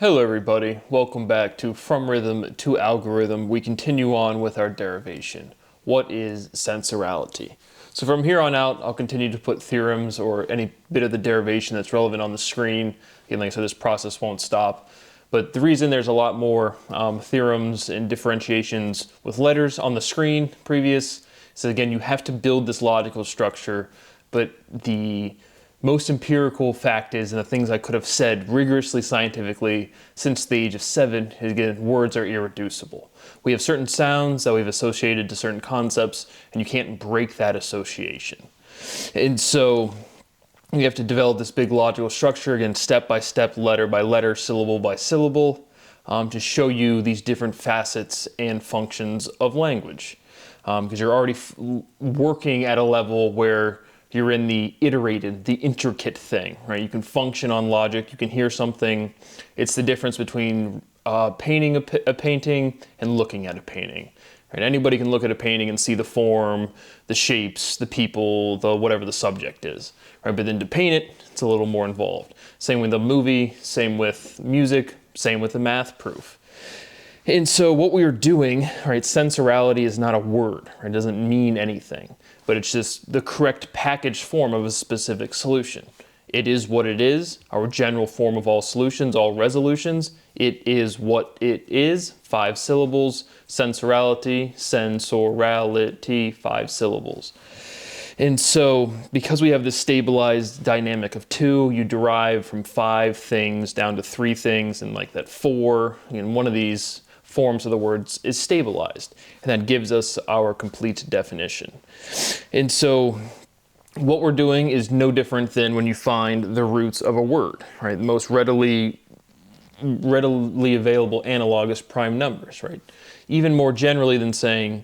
Hello everybody, welcome back to From Rhythm to Algorithm. We continue on with our derivation. What is sensorality? So from here on out, I'll continue to put theorems or any bit of the derivation that's relevant on the screen. Again, like I said, this process won't stop. But the reason there's a lot more theorems and differentiations with letters on the screen previous is that, again, you have to build this logical structure, but the most empirical fact is, and the things I could have said rigorously scientifically since the age of 7, is again, words are irreducible. We have certain sounds that we've associated to certain concepts, and you can't break that association. And so you have to develop this big logical structure, again, step by step, letter by letter, syllable by syllable, to show you these different facets and functions of language. Because you're already working at a level where you're in the iterated, the intricate thing, right? You can function on logic, you can hear something. It's the difference between painting a painting and looking at a painting, right? Anybody can look at a painting and see the form, the shapes, the people, the whatever the subject is, right? But then to paint it, it's a little more involved. Same with a movie, same with music, same with the math proof. And so what we are doing, right, sensorality is not a word, right? It doesn't mean anything, but it's just the correct packaged form of a specific solution. It is what it is, our general form of all solutions, all resolutions. It is what it is, 5 syllables, sensorality, 5 syllables. And so because we have this stabilized dynamic of 2, you derive from 5 things down to 3 things, and like that 4, and one of these forms of the words is stabilized, and that gives us our complete definition. And so what we're doing is no different than when you find the roots of a word, right? The most readily available analog is prime numbers, right? Even more generally than saying,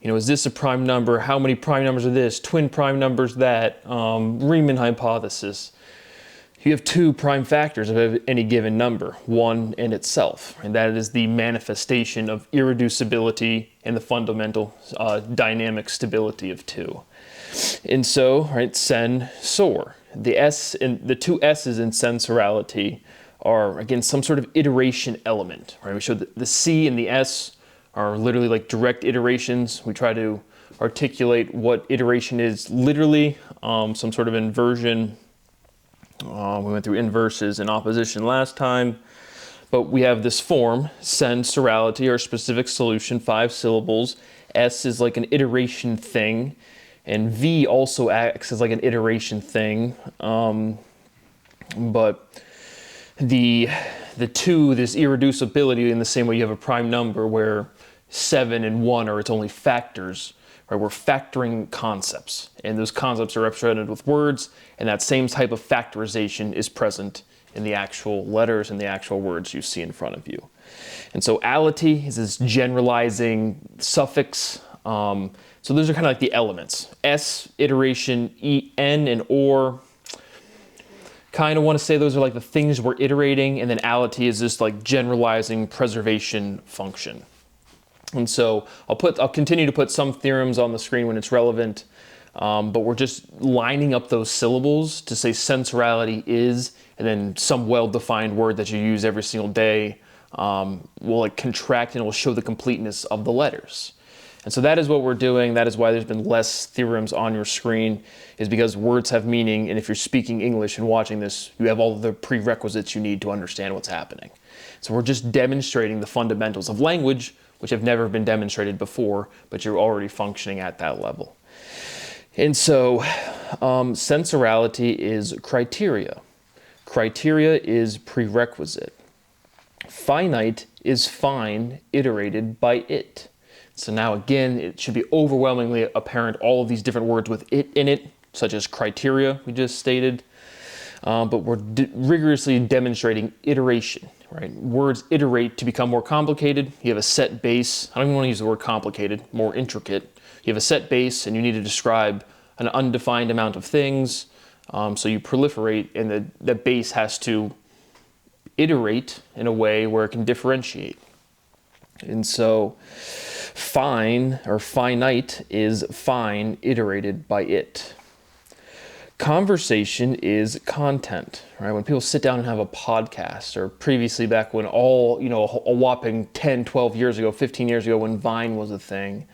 you know, is this a prime number? How many prime numbers are this? Twin prime numbers that? Riemann hypothesis. You have 2 prime factors of any given number, 1 and itself, and that is the manifestation of irreducibility and the fundamental dynamic stability of 2. And so, right, sensor. The S and the 2 S's in sensorality are, again, some sort of iteration element, right? We showed the C and the S are literally like direct iterations. We try to articulate what iteration is literally, some sort of inversion. We went through inverses and opposition last time, but we have this form, sensorality, or specific solution, 5 syllables. S is like an iteration thing, and V also acts as like an iteration thing. But the 2, this irreducibility, in the same way you have a prime number where 7 and 1 are its only factors. Right, we're factoring concepts, and those concepts are represented with words, and that same type of factorization is present in the actual letters and the actual words you see in front of you. And so ality is this generalizing suffix. So those are kind of like the elements. S, iteration, N, and or. Kind of want to say those are like the things we're iterating, and then ality is this like generalizing preservation function. And so I'll continue to put some theorems on the screen when it's relevant, but we're just lining up those syllables to say sensorality is, and then some well-defined word that you use every single day will like contract and will show the completeness of the letters. And so that is what we're doing. That is why there's been less theorems on your screen, is because words have meaning, and if you're speaking English and watching this, you have all the prerequisites you need to understand what's happening. So we're just demonstrating the fundamentals of language, which have never been demonstrated before, but you're already functioning at that level. And so sensorality is criteria. Criteria is prerequisite. Finite is fine iterated by it. So now again, it should be overwhelmingly apparent all of these different words with it in it, such as criteria we just stated, but we're rigorously demonstrating iteration. Right? Words iterate to become more complicated. You have a set base. I don't even want to use the word complicated, more intricate. You have a set base, and you need to describe an undefined amount of things. So you proliferate, and the base has to iterate in a way where it can differentiate. And so fine or finite is fine iterated by it. Conversation is content, right? When people sit down and have a podcast, or previously back when a whopping 10, 12 years ago, 15 years ago when Vine was a thing,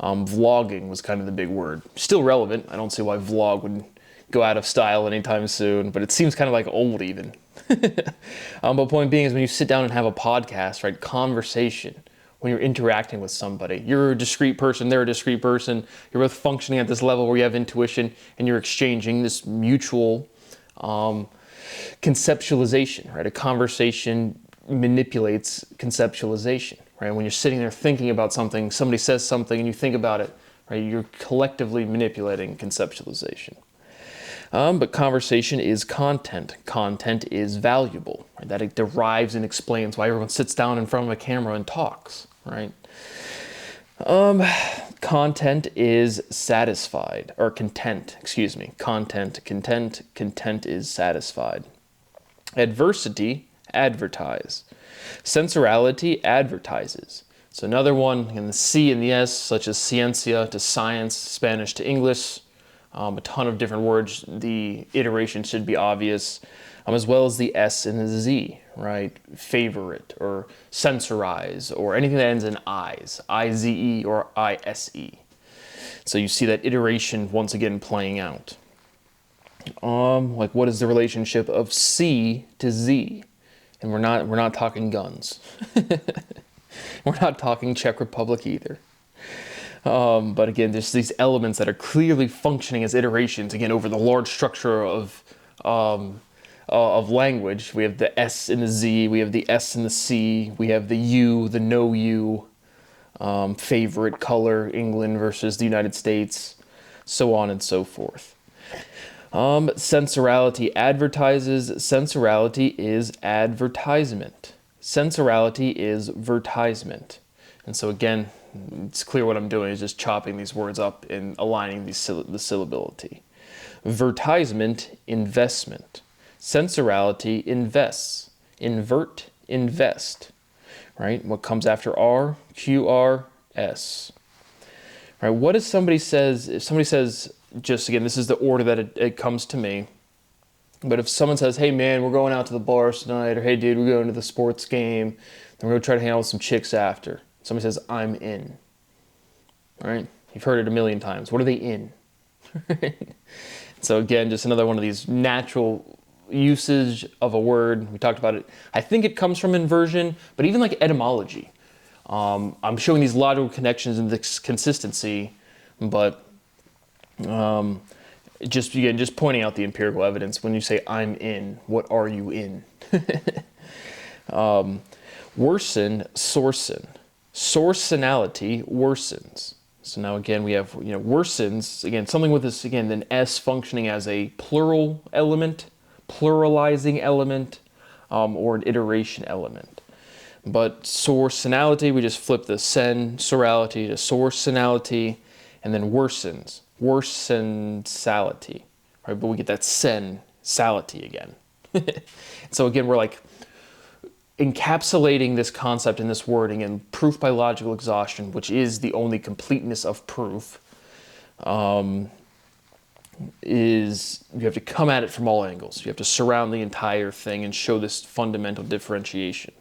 vlogging was kind of the big word. Still relevant. I don't see why vlog would go out of style anytime soon, but it seems kind of like old even. But point being is when you sit down and have a podcast, right? Conversation, when you're interacting with somebody, you're a discrete person, they're a discrete person, you're both functioning at this level where you have intuition and you're exchanging this mutual conceptualization, right? A conversation manipulates conceptualization, right? When you're sitting there thinking about something, somebody says something and you think about it, right? You're collectively manipulating conceptualization. But conversation is content. Content is valuable, right? That it derives and explains why everyone sits down in front of a camera and talks, right? Content is satisfied, or content, excuse me. Content is satisfied. Adversity, advertise. Sensuality, advertises. So another one in the C and the S, such as ciencia to science, Spanish to English, a ton of different words. The iteration should be obvious, as well as the S and the Z, right? Favorite, or censorize, or anything that ends in I's, I-Z-E or I-S-E. So you see that iteration once again playing out. Like what is the relationship of C to Z? And we're not talking guns. We're not talking Czech Republic either. But again, there's these elements that are clearly functioning as iterations, again, over the large structure of language. We have the S and the Z, we have the S and the C, we have the U, the no U, favorite color, England versus the United States, so on and so forth. Sensuality advertises. Sensuality is advertisement. Sensuality is vertisement. And so again, it's clear what I'm doing is just chopping these words up and aligning the syllability. Vertisement, investment. Sensuality, invests. Invert, invest. Right? What comes after R? QR, S. Right? What if somebody says, just again, this is the order that it comes to me. But if someone says, hey man, we're going out to the bars tonight, or hey dude, we're going to the sports game, then we're going to try to hang out with some chicks after. Somebody says, I'm in. All right? You've heard it a million times. What are they in? So again, just another one of these natural usage of a word. We talked about it. I think it comes from inversion, but even like etymology. I'm showing these logical connections and this consistency, but just pointing out the empirical evidence. When you say I'm in, what are you in? Worsen, sourcen. Sourcenality worsens. So now again we have worsens, again something with this, again an S functioning as a plural element, pluralizing element, or an iteration element. But sourcenality, we just flip the sensuality to sourcenality, and then worsens, worsensality, right? But we get that sensality again. So again, we're like encapsulating this concept in this wording, and proof by logical exhaustion, which is the only completeness of proof, is you have to come at it from all angles. You have to surround the entire thing and show this fundamental differentiation.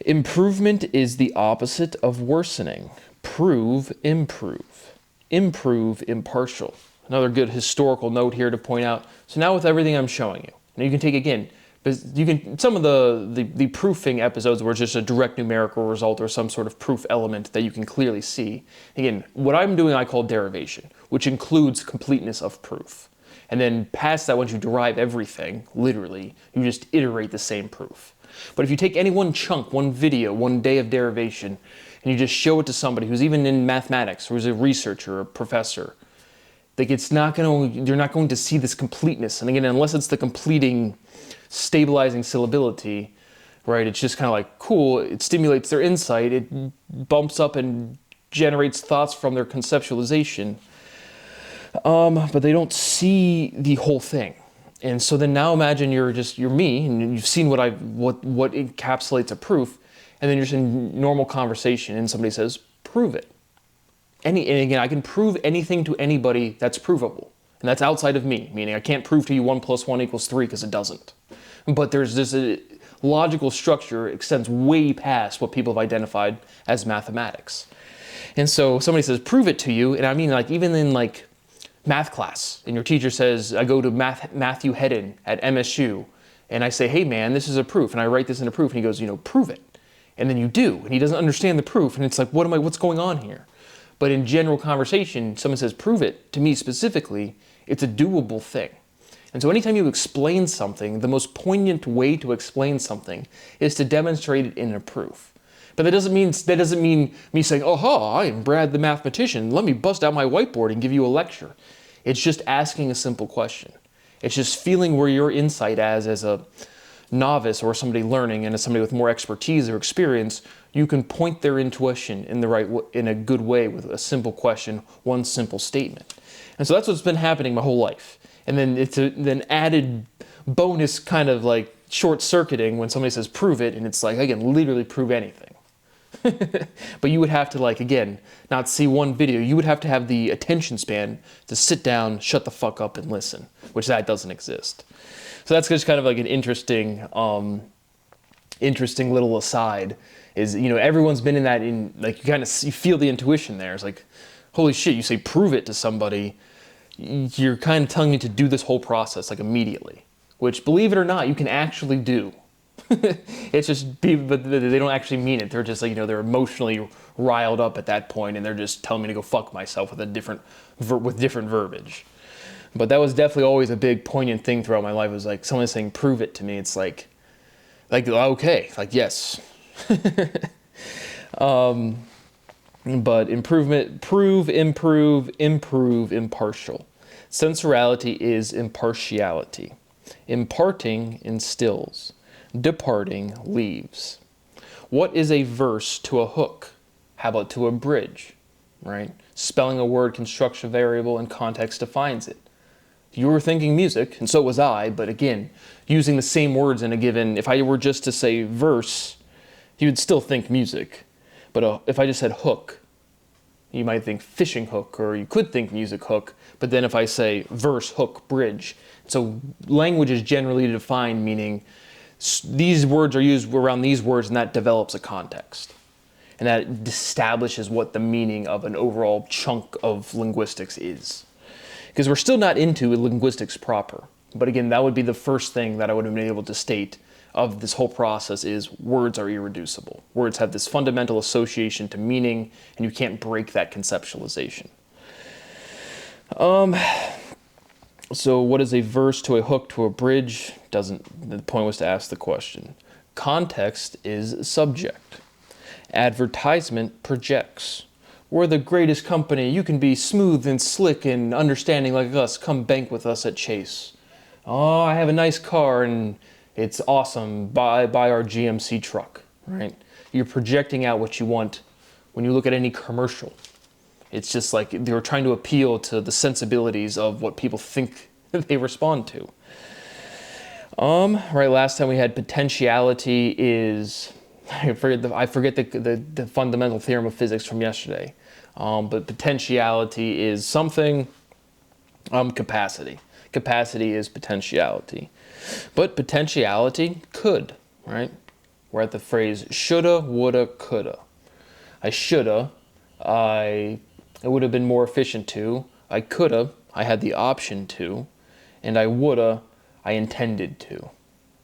Improvement is the opposite of worsening. Prove, improve. Improve, impartial. Another good historical note here to point out. So now with everything I'm showing you, now you can take again, some of the proofing episodes were just a direct numerical result or some sort of proof element that you can clearly see. Again, what I'm doing I call derivation, which includes completeness of proof. And then past that, once you derive everything, literally, you just iterate the same proof. But if you take any one chunk, one video, one day of derivation, and you just show it to somebody who's even in mathematics, or who's a researcher, or a professor, like you're not going to see this completeness. And again, unless it's the completing, stabilizing syllability, right? It's just kind of like, cool, it stimulates their insight, it bumps up and generates thoughts from their conceptualization, but they don't see the whole thing. And so then now imagine you're me, and you've seen what encapsulates a proof, and then you're just in normal conversation, and somebody says, prove it. And again, I can prove anything to anybody that's provable. And that's outside of me, meaning I can't prove to you 1 + 1 = 3 because it doesn't. But there's this logical structure extends way past what people have identified as mathematics. And so somebody says, prove it to you. And I mean, like, even in like math class, and your teacher says, I go to Matthew Hedden at MSU, and I say, hey man, this is a proof. And I write this in a proof. And he goes, prove it. And then you do. And he doesn't understand the proof. And it's like, what's going on here? But in general conversation, someone says, prove it to me specifically, it's a doable thing. And so anytime you explain something, the most poignant way to explain something is to demonstrate it in a proof. But that doesn't mean me saying, oh, I am Brad the mathematician. Let me bust out my whiteboard and give you a lecture. It's just asking a simple question. It's just feeling where your insight as a novice or somebody learning and as somebody with more expertise or experience, you can point their intuition in a good way with a simple question, one simple statement. And so that's what's been happening my whole life. And then it's an added bonus kind of like short-circuiting when somebody says prove it, and it's like, I can literally prove anything. But you would have to, like, again, not see one video. You would have to have the attention span to sit down, shut the fuck up, and listen, which that doesn't exist. So that's just kind of like an interesting little aside. Is, everyone's been in that, like, you feel the intuition there. It's like, holy shit, you say prove it to somebody, you're kind of telling me to do this whole process, like, immediately. Which, believe it or not, you can actually do. It's just, but they don't actually mean it. They're just like, they're emotionally riled up at that point, and they're just telling me to go fuck myself with different verbiage. But that was definitely always a big poignant thing throughout my life. It was like someone saying, prove it to me. It's like okay, like, yes. But improvement, prove, improve, impartial. Sensuality is impartiality. Imparting instills. Departing leaves. What is a verse to a hook? How about to a bridge, right? Spelling a word constructs a variable and context defines it. You were thinking music, and so was I, but again, using the same words in a given, if I were just to say verse, you would still think music. But if I just said hook, you might think fishing hook, or you could think music hook, but then if I say verse, hook, bridge. So language is generally defined, meaning these words are used around these words, and that develops a context. And that establishes what the meaning of an overall chunk of linguistics is. Because we're still not into linguistics proper. But again, that would be the first thing that I would have been able to state of this whole process is words are irreducible. Words have this fundamental association to meaning, and you can't break that conceptualization. So what is a verse to a hook to a bridge? The point was to ask the question. Context is subject. Advertisement projects. We're the greatest company. You can be smooth and slick and understanding like us. Come bank with us at Chase. Oh, I have a nice car and it's awesome. Buy our GMC truck, right? You're projecting out what you want when you look at any commercial. It's just like they're trying to appeal to the sensibilities of what people think they respond to. Right, last time we had potentiality is, I forget the fundamental theorem of physics from yesterday. But potentiality is something, capacity. Capacity is potentiality. But potentiality could, right? We're at the phrase shoulda, woulda, coulda. I shoulda, it would have been more efficient to. I coulda, I had the option to. And I woulda, I intended to.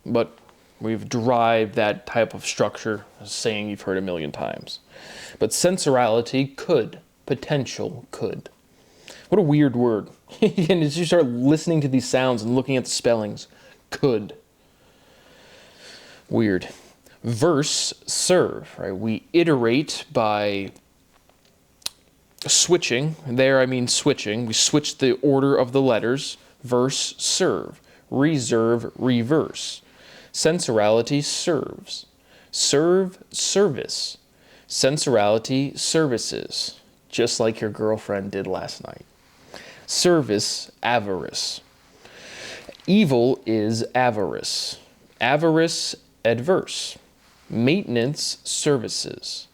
But we've derived that type of structure, a saying you've heard a million times. But sensuality could, potential could. What a weird word. And as you start listening to these sounds and looking at the spellings, could. Weird. Verse, serve, right? We iterate by switching. There I mean switching. We switch the order of the letters. Verse, serve. Reserve, reverse. Sensuality serves. Serve, service. Sensuality services. Just like your girlfriend did last night. Service, avarice. Evil is avarice. Avarice, adverse. Maintenance, services.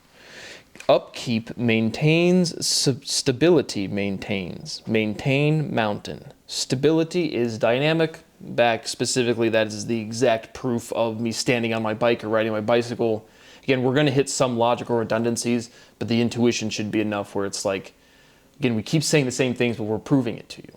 Upkeep maintains, stability maintains. Maintain mountain. Stability is dynamic. Back specifically, that is the exact proof of me standing on my bike or riding my bicycle. Again, we're going to hit some logical redundancies, but the intuition should be enough where it's like, again, we keep saying the same things, but we're proving it to you.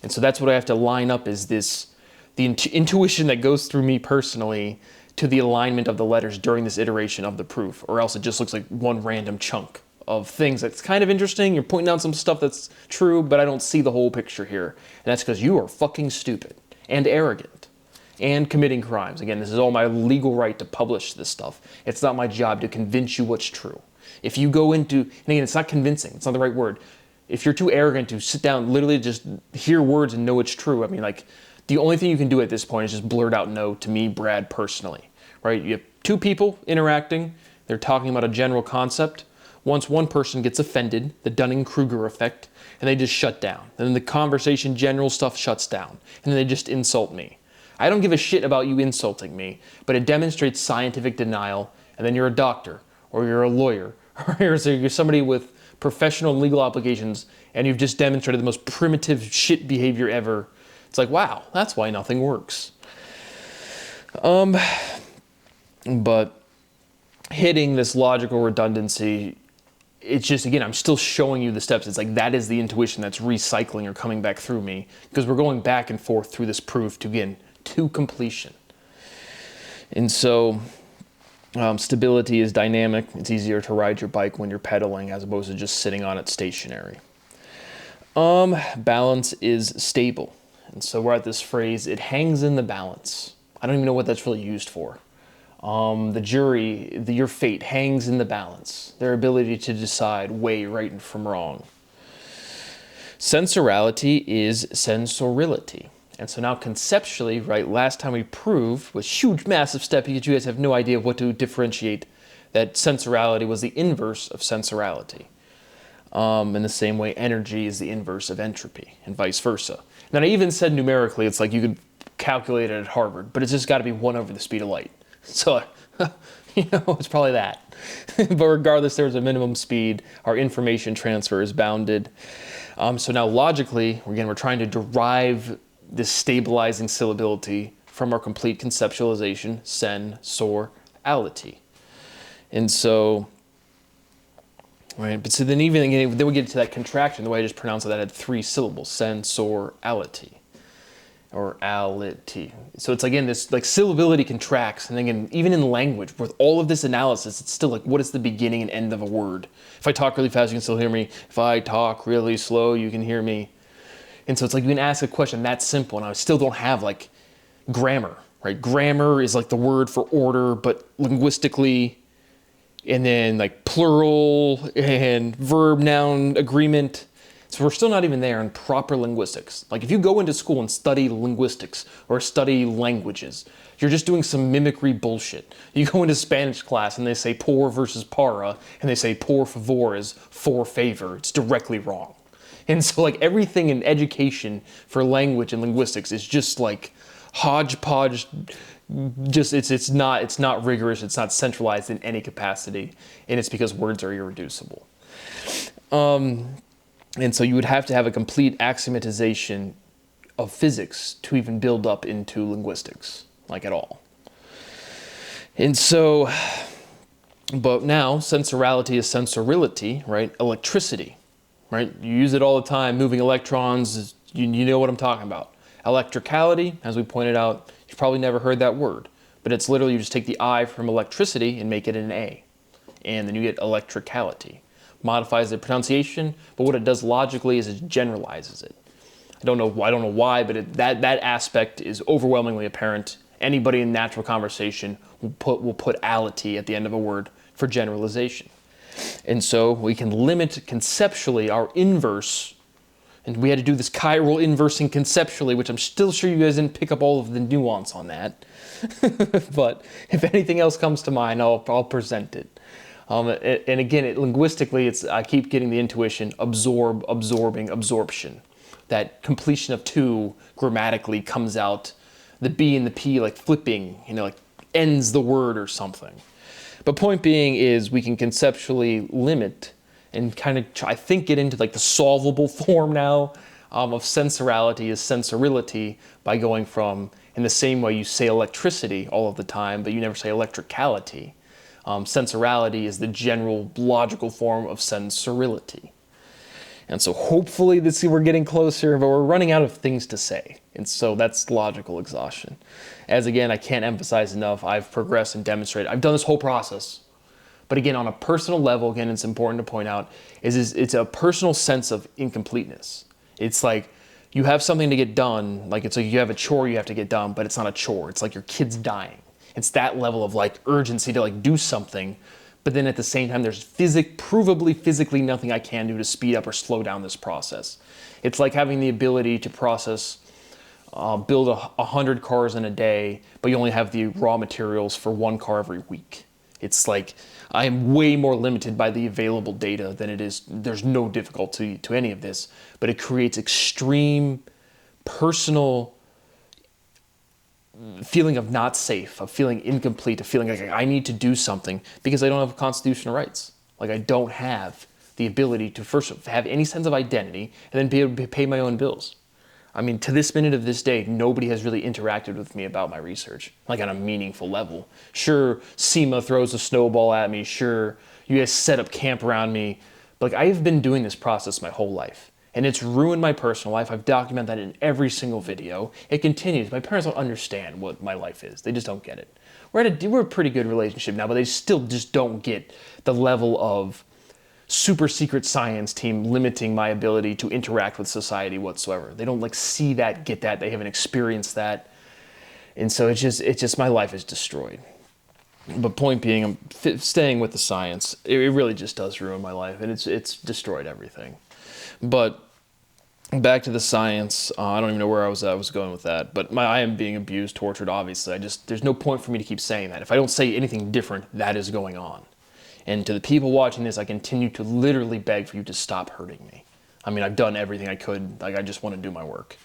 And so that's what I have to line up is this, the intuition that goes through me personally to the alignment of the letters during this iteration of the proof, or else it just looks like one random chunk of things that's kind of interesting. You're pointing out some stuff that's true, but I don't see the whole picture here. And that's because you are fucking stupid and arrogant and committing crimes. Again, this is all my legal right to publish this stuff. It's not my job to convince you what's true. If you go into, and again, it's not convincing, it's not the right word. If you're too arrogant to sit down, literally just hear words and know it's true, I mean, like, the only thing you can do at this point is just blurt out no to me, Brad, personally, right? You have two people interacting. They're talking about a general concept. Once one person gets offended, the Dunning-Kruger effect, and they just shut down. And then the conversation, general stuff shuts down. And then they just insult me. I don't give a shit about you insulting me, but it demonstrates scientific denial. And then you're a doctor, or you're a lawyer, or you're somebody with professional and legal obligations, and you've just demonstrated the most primitive shit behavior ever. It's like, wow, that's why nothing works. But hitting this logical redundancy, it's just, again, I'm still showing you the steps. It's like that is the intuition that's recycling or coming back through me, because we're going back and forth through this proof to, again, to completion. And so stability is dynamic. It's easier to ride your bike when you're pedaling as opposed to just sitting on it stationary. Balance is stable. And so we're at this phrase, it hangs in the balance. I don't even know what that's really used for. The jury, your fate hangs in the balance. Their ability to decide, weigh right from wrong. Sensorality is sensorility. And so now conceptually, right, last time we proved, was huge, massive step, because you guys have no idea what to differentiate, that sensorality was the inverse of sensorality. In the same way, energy is the inverse of entropy, and vice versa. And then I even said numerically, it's like you could calculate it at Harvard, but it's just got to be 1 over the speed of light. So, it's probably that. But regardless, there's a minimum speed. Our information transfer is bounded. So now logically, again, we're trying to derive this stabilizing syllability from our complete conceptualization, sensorality. And so, right, but so then then we get to that contraction, the way I just pronounced it, that had 3 syllables, sensorality. Or ality. So it's again, this like syllability contracts, and again, even in language, with all of this analysis, it's still like, what is the beginning and end of a word? If I talk really fast, you can still hear me. If I talk really slow, you can hear me. And so it's like you can ask a question that simple, and I still don't have like grammar, right? Grammar is like the word for order, but linguistically, and then like plural and verb noun agreement. So we're still not even there in proper linguistics. Like if you go into school and study linguistics or study languages, you're just doing some mimicry bullshit. You go into Spanish class and they say por versus para, and they say por favor is for favor. It's directly wrong. And so like everything in education for language and linguistics is just like hodgepodge. Just it's not rigorous. It's not centralized in any capacity, and it's because words are irreducible. And so you would have to have a complete axiomatization of physics to even build up into linguistics, like at all. And so, but now sensorality is sensorility, right? Electricity, right? You use it all the time, moving electrons, you know what I'm talking about. Electricality, as we pointed out, you've probably never heard that word, but it's literally you just take the I from electricity and make it an A, and then you get electricality. Modifies the pronunciation, but what it does logically is it generalizes it. I don't know why, but that aspect is overwhelmingly apparent. Anybody in natural conversation will put ality at the end of a word for generalization. And so we can limit conceptually our inverse, and we had to do this chiral inversing conceptually, which I'm still sure you guys didn't pick up all of the nuance on that. But if anything else comes to mind, I'll present it. And again, linguistically, I keep getting the intuition, absorb, absorbing, absorption. That completion of 2 grammatically comes out, the B and the P like flipping, like ends the word or something. But point being is we can conceptually limit and kind of, I think, get into like the solvable form now of sensorality is sensorility by going from, in the same way you say electricity all of the time, but you never say electricality. Sensorality is the general logical form of sensorility. And so hopefully we're getting closer, but we're running out of things to say. And so that's logical exhaustion. As again, I can't emphasize enough, I've progressed and demonstrated. I've done this whole process. But again, on a personal level, again, it's important to point out, is it's a personal sense of incompleteness. It's like you have something to get done, like it's like you have a chore you have to get done, but it's not a chore. It's like your kid's dying. It's that level of like urgency to like do something. But then at the same time, there's provably physically nothing I can do to speed up or slow down this process. It's like having the ability to process, build 100 cars in a day, but you only have the raw materials for 1 car every week. It's like I am way more limited by the available data than it is. There's no difficulty to any of this, but it creates extreme personal feeling of not safe, of feeling incomplete, of feeling like I need to do something because I don't have constitutional rights. Like I don't have the ability to first have any sense of identity and then be able to pay my own bills. I mean, to this minute of this day, nobody has really interacted with me about my research, like on a meaningful level. Sure, SEMA throws a snowball at me. Sure, you guys set up camp around me. But like, I've been doing this process my whole life. And it's ruined my personal life. I've documented that in every single video. It continues. My parents don't understand what my life is. They just don't get it. We're a pretty good relationship now, but they still just don't get the level of super secret science team limiting my ability to interact with society whatsoever. They don't like see that, get that. They haven't experienced that. And so it's just my life is destroyed. But point being, I'm staying with the science. It really just does ruin my life, and it's destroyed everything. But back to the science, I don't even know where I was going with that, but I am being abused, tortured, obviously. There's no point for me to keep saying that. If I don't say anything different, that is going on. And to the people watching this, I continue to literally beg for you to stop hurting me. I mean, I've done everything I could. Like, I just want to do my work.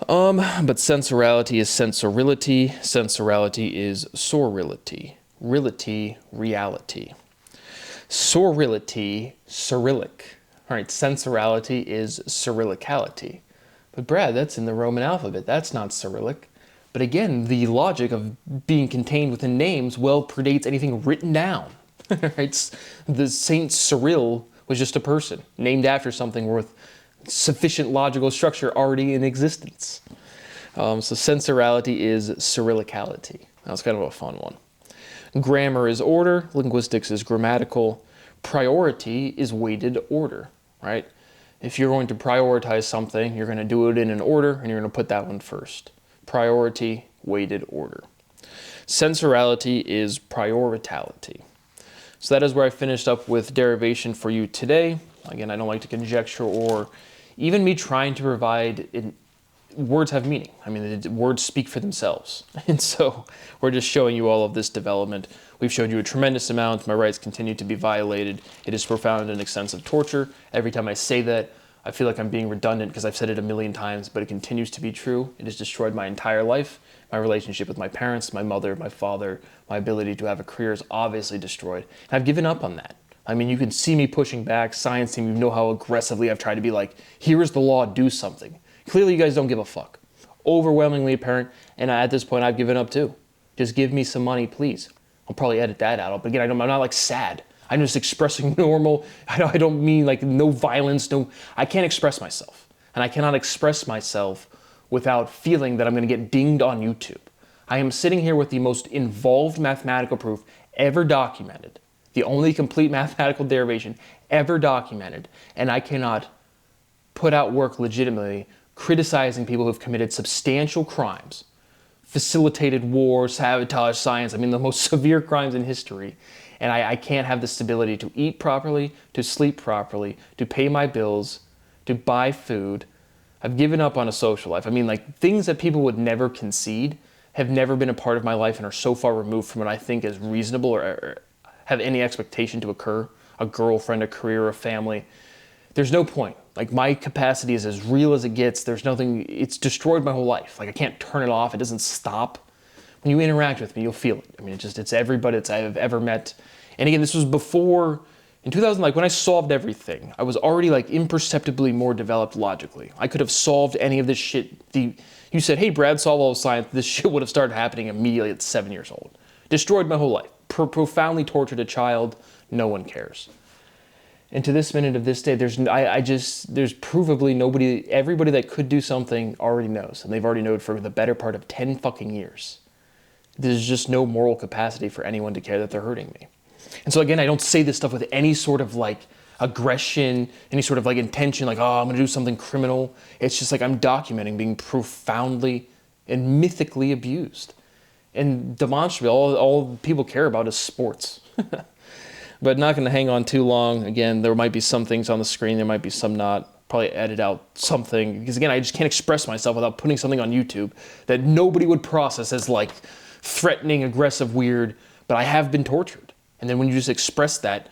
But sensorality is sensorility. Sensorality is sorility. Rility, reality. Sorility, Cyrillic. All right, sensorality is Cyrillicality. But Brad, that's in the Roman alphabet. That's not Cyrillic. But again, the logic of being contained within names well predates anything written down. Right? The Saint Cyril was just a person named after something with sufficient logical structure already in existence. So sensorality is Cyrillicality. That was kind of a fun one. Grammar is order. Linguistics is grammatical. Priority is weighted order, right? If you're going to prioritize something, you're going to do it in an order, and you're going to put that one first. Priority, weighted order. Sensorality is prioritality. So that is where I finished up with derivation for you today. Again, I don't like to conjecture or even me trying to provide words have meaning. I mean, the words speak for themselves. And so we're just showing you all of this development. We've showed you a tremendous amount. My rights continue to be violated. It is profound and extensive torture. Every time I say that, I feel like I'm being redundant because I've said it a million times, but it continues to be true. It has destroyed my entire life. My relationship with my parents, my mother, my father, my ability to have a career is obviously destroyed. And I've given up on that. I mean, you can see me pushing back. Science team, you know how aggressively I've tried to be like, here is the law, do something. Clearly, you guys don't give a fuck. Overwhelmingly apparent, and at this point, I've given up too. Just give me some money, please. I'll probably edit that out. But again, I'm not like sad. I'm just expressing normal. I don't mean like no violence, I can't express myself. And I cannot express myself without feeling that I'm going to get dinged on YouTube. I am sitting here with the most involved mathematical proof ever documented, the only complete mathematical derivation ever documented, and I cannot put out work legitimately criticizing people who have committed substantial crimes, facilitated war, sabotage science, I mean the most severe crimes in history, and I can't have the stability to eat properly, to sleep properly, to pay my bills, to buy food. I've given up on a social life. I mean, like, things that people would never concede have never been a part of my life and are so far removed from what I think is reasonable or have any expectation to occur. A girlfriend, a career, a family. There's no point. Like, my capacity is as real as it gets. There's nothing, it's destroyed my whole life. Like, I can't turn it off. It doesn't stop. When you interact with me, you'll feel it. I mean, it's everybody I've ever met. And again, this was before, in 2000, like when I solved everything, I was already like imperceptibly more developed logically. I could have solved any of this shit. You said, hey, Brad, solve all of science. This shit would have started happening immediately at 7 years old. Destroyed my whole life. Profoundly tortured a child. No one cares. And to this minute of this day, there's provably nobody, everybody that could do something already knows. And they've already known for the better part of 10 fucking years. There's just no moral capacity for anyone to care that they're hurting me. And so again, I don't say this stuff with any sort of like aggression, any sort of like intention, like, oh, I'm gonna do something criminal. It's just like I'm documenting being profoundly and mythically abused. And demonstrably, all people care about is sports. But not gonna hang on too long. Again, there might be some things on the screen, there might be some not. Probably edit out something, because again, I just can't express myself without putting something on YouTube that nobody would process as like threatening, aggressive, weird, but I have been tortured. And then when you just express that,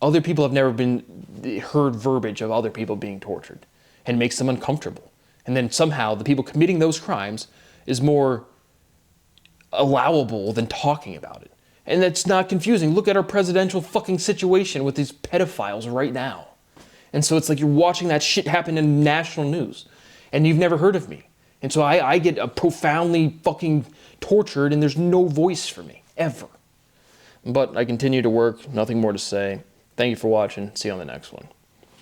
other people have never been heard verbiage of other people being tortured, and it makes them uncomfortable. And then somehow the people committing those crimes is more allowable than talking about it. And that's not confusing. Look at our presidential fucking situation with these pedophiles right now. And so it's like you're watching that shit happen in national news, and you've never heard of me. And so I get profoundly fucking tortured, and there's no voice for me, ever. But I continue to work, nothing more to say. Thank you for watching. See you on the next one.